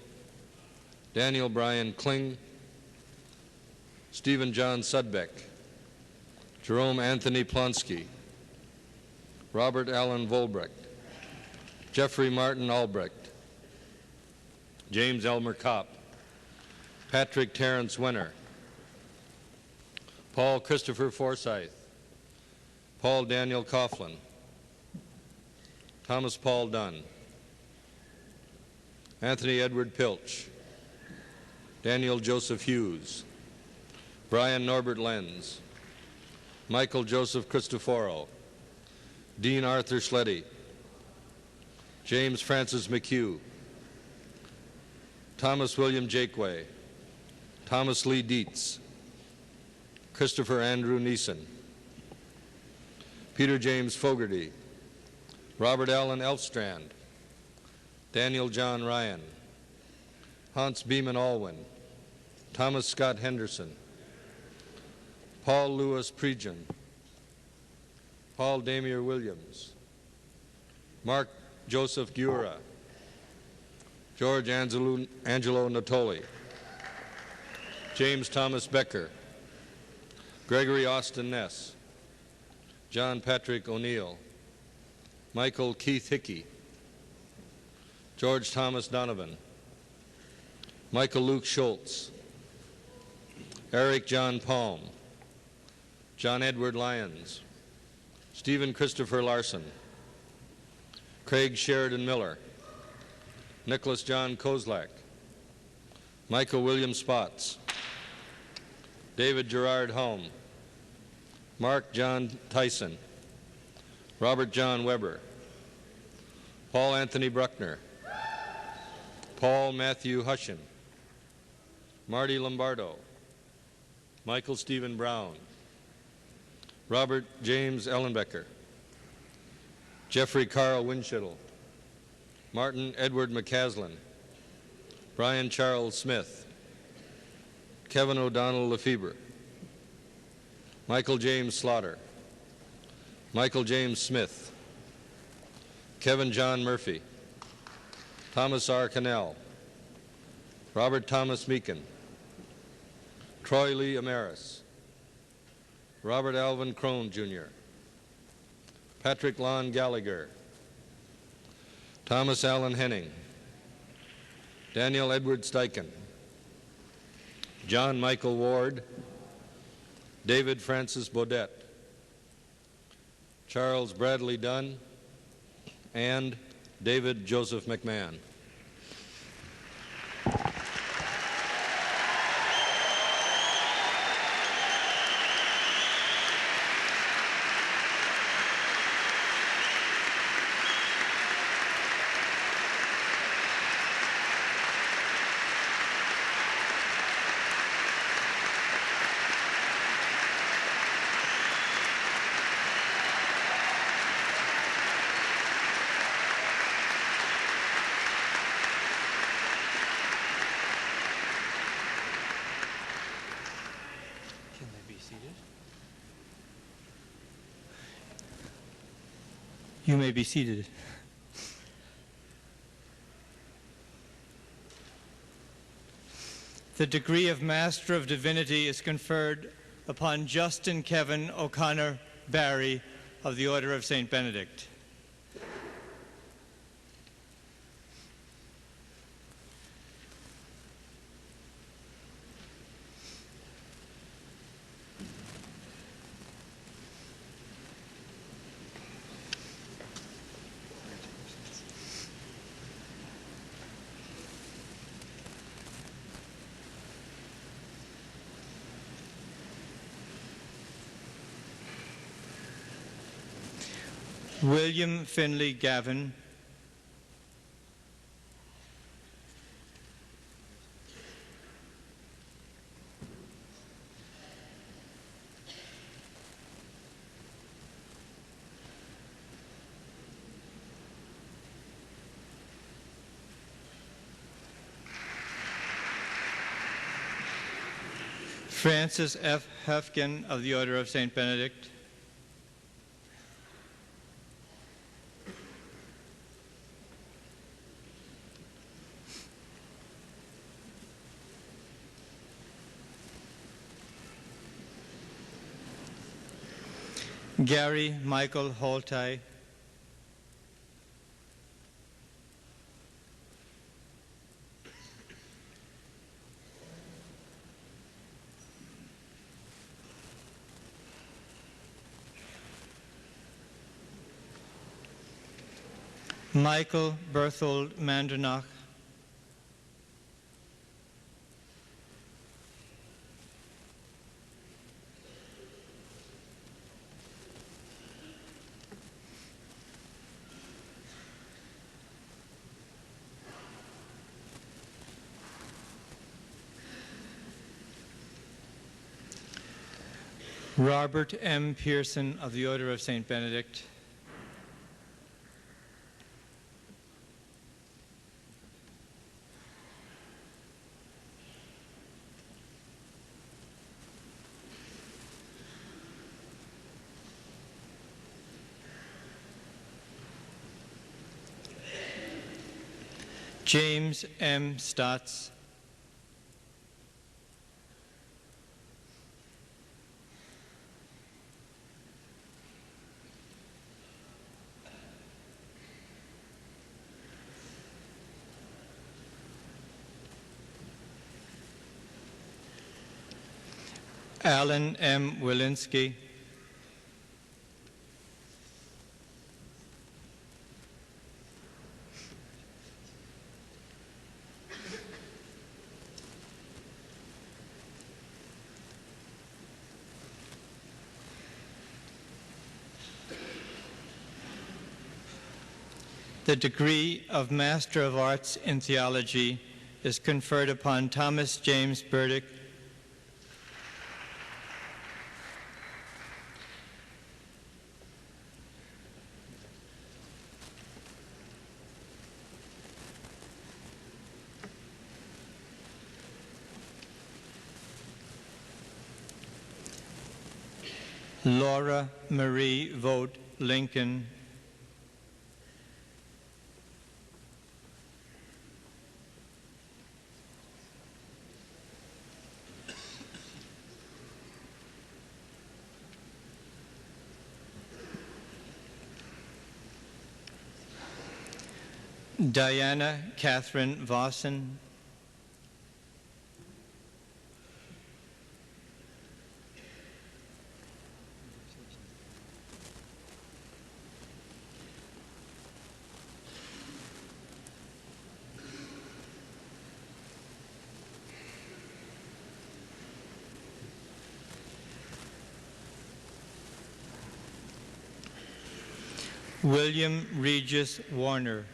Daniel Brian Kling, Stephen John Sudbeck, Jerome Anthony Plonsky, Robert Allen Volbrecht, Jeffrey Martin Albrecht, James Elmer Kopp, Patrick Terrence Wenner, Paul Christopher Forsyth, Paul Daniel Coughlin, Thomas Paul Dunn, Anthony Edward Pilch, Daniel Joseph Hughes, Brian Norbert Lenz, Michael Joseph Cristoforo, Dean Arthur Sleddy, James Francis McHugh, Thomas William Jakeway, Thomas Lee Dietz, Christopher Andrew Neeson, Peter James Fogarty, Robert Allen Elfstrand, Daniel John Ryan, Hans Beeman Alwyn, Thomas Scott Henderson, Paul Lewis Prejan, Paul Damier Williams, Mark Joseph Giura, George Angelo Natoli, James Thomas Becker, Gregory Austin Ness, John Patrick O'Neill, Michael Keith Hickey, George Thomas Donovan, Michael Luke Schultz, Eric John Palm, John Edward Lyons, Stephen Christopher Larson, Craig Sheridan Miller, Nicholas John Kozlak, Michael William Spots, David Gerard Holm, Mark John Tyson, Robert John Weber, Paul Anthony Bruckner, Paul Matthew Hushin, Marty Lombardo, Michael Stephen Brown, Robert James Ellenbecker, Jeffrey Carl Winchittle, Martin Edward McCaslin, Brian Charles Smith, Kevin O'Donnell Lefebvre, Michael James Slaughter, Michael James Smith, Kevin John Murphy, Thomas R. Cannell, Robert Thomas Meekin, Troy Lee Amaris, Robert Alvin Crone, Jr., Patrick Lon Gallagher, Thomas Allen Henning, Daniel Edward Steichen, John Michael Ward, David Francis Bodette, Charles Bradley Dunn, and David Joseph McMahon. You may be seated. The degree of Master of Divinity is conferred upon Justin Kevin O'Connor Barry of the Order of St. Benedict. William Finley Gavin, Francis F. Hefkin of the Order of St. Benedict, Gary Michael Holtai, Michael Berthold Mandernach, Robert M. Pearson of the Order of St. Benedict, James M. Stotts, Alan M. Wilinski, the degree of Master of Arts in Theology is conferred upon Thomas James Burdick, Laura Marie Vogt Lincoln, Diana Catherine Vossen, William Regis Warner,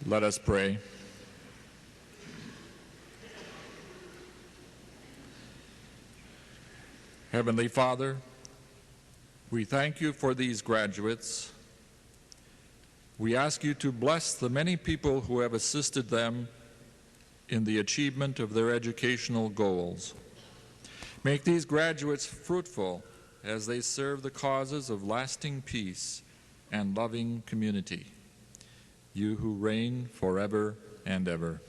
Let us pray. Heavenly Father, we thank you for these graduates. We ask you to bless the many people who have assisted them in the achievement of their educational goals. Make these graduates fruitful as they serve the causes of lasting peace and loving community, you who reign forever and ever.